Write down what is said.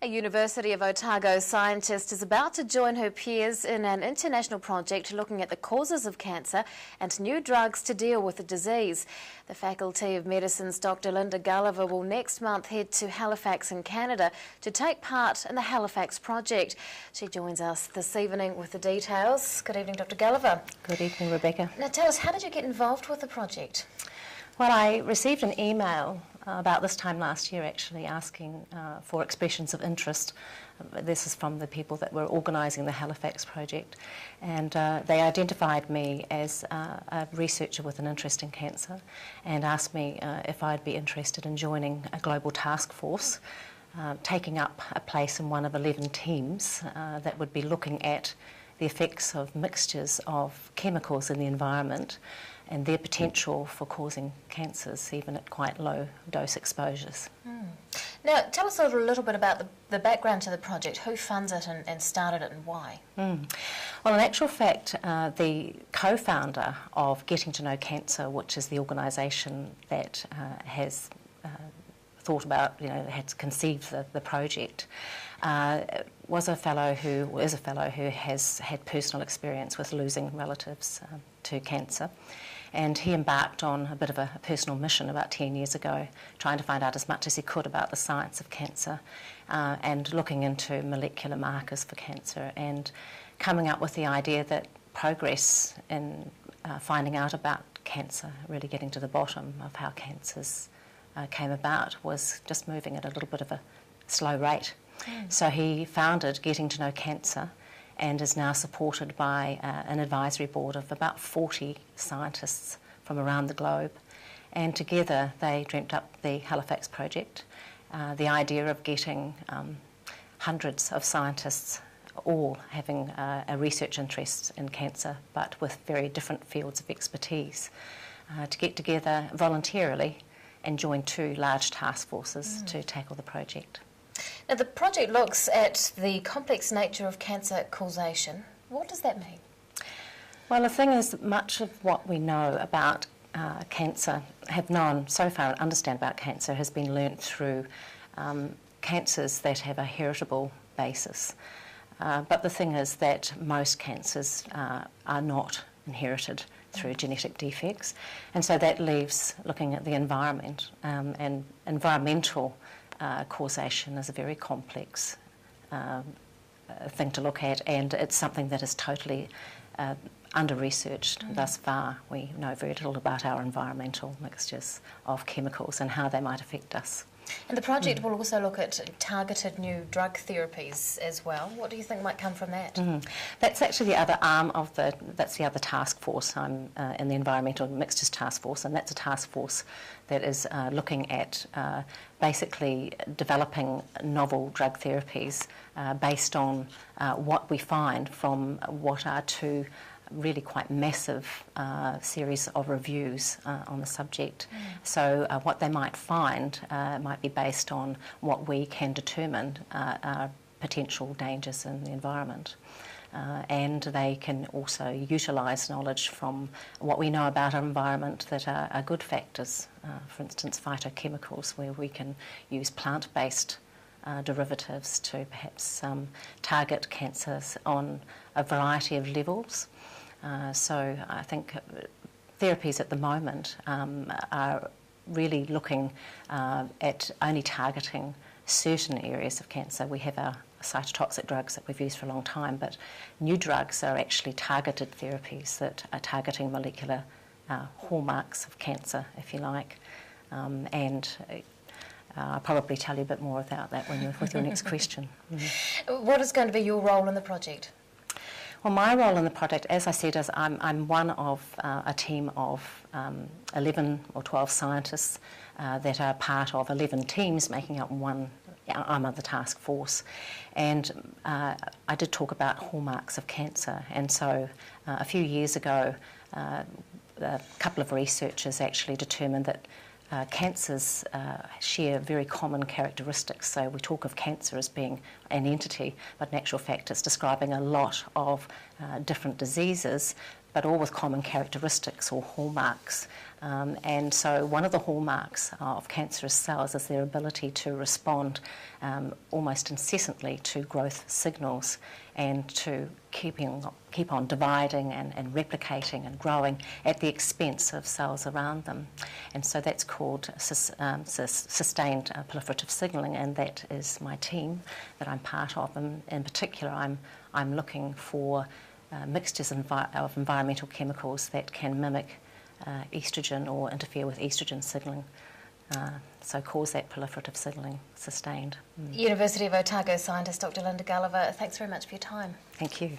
A University of Otago scientist is about to join her peers in an international project looking at the causes of cancer and new drugs to deal with the disease. The Faculty of Medicine's Dr. Linda Gulliver will next month head to Halifax in Canada to take part in the Halifax Project. She joins us this evening with the details. Good evening, Dr. Gulliver. Good evening, Rebecca. Now tell us, how did you get involved with the project? Well, I received an email about this time last year actually asking for expressions of interest. This is from the people that were organising the Halifax Project, and they identified me as a researcher with an interest in cancer and asked me if I'd be interested in joining a global task force, taking up a place in one of 11 teams that would be looking at the effects of mixtures of chemicals in the environment and their potential for causing cancers, even at quite low dose exposures. Now, tell us a little bit about the background to the project. Who funds it and started it and why? Well, in actual fact, the co-founder of Getting to Know Cancer, which is the organisation that has thought about, had conceived the project, is a fellow who has had personal experience with losing relatives to cancer. And he embarked on a bit of a personal mission about 10 years ago, trying to find out as much as he could about the science of cancer and looking into molecular markers for cancer and coming up with the idea that progress in finding out about cancer, really getting to the bottom of how cancers came about, was just moving at a little bit of a slow rate. So he founded Getting to Know Cancer and is now supported by an advisory board of about 40 scientists from around the globe. And together they dreamt up the Halifax Project, the idea of getting hundreds of scientists all having a research interest in cancer, but with very different fields of expertise, to get together voluntarily and join two large task forces to tackle the project. Now, the project looks at the complex nature of cancer causation. What does that mean? Well, the thing is, much of what we know about cancer, have known so far and understand about cancer, has been learnt through cancers that have a heritable basis. But the thing is that most cancers are not inherited through genetic defects, and so that leaves looking at the environment, and environmental causation is a very complex thing to look at, and it's something that is totally under-researched thus far. We know very little about our environmental mixtures of chemicals and how they might affect us. And the project will also look at targeted new drug therapies as well. What do you think might come from that? That's actually the other arm of that's the other task force. I'm in the Environmental Mixtures Task Force, and that's a task force that is looking at basically developing novel drug therapies based on what we find from what are two really quite massive series of reviews on the subject. So what they might find might be based on what we can determine are potential dangers in the environment. And they can also utilise knowledge from what we know about our environment that are good factors, for instance phytochemicals, where we can use plant-based derivatives to perhaps target cancers on a variety of levels. So I think therapies at the moment are really looking at only targeting certain areas of cancer. We have our cytotoxic drugs that we've used for a long time, but new drugs are actually targeted therapies that are targeting molecular hallmarks of cancer, if you like. And I'll probably tell you a bit more about that with your next question. What is going to be your role in the project? Well, my role in the project, as I said, is I'm one of a team of 11 or 12 scientists that are part of 11 teams making up one arm of the task force. And I did talk about hallmarks of cancer, and so a few years ago a couple of researchers actually determined that cancers share very common characteristics. So we talk of cancer as being an entity, but in actual fact it's describing a lot of different diseases but all with common characteristics or hallmarks. And so one of the hallmarks of cancerous cells is their ability to respond almost incessantly to growth signals and to keep on dividing and replicating and growing at the expense of cells around them. And so that's called sustained proliferative signalling, and that is my team that I'm part of. And in particular, I'm looking for mixtures of environmental chemicals that can mimic estrogen or interfere with estrogen signalling, so cause that proliferative signalling sustained. University of Otago scientist Dr. Linda Gulliver, thanks very much for your time. Thank you.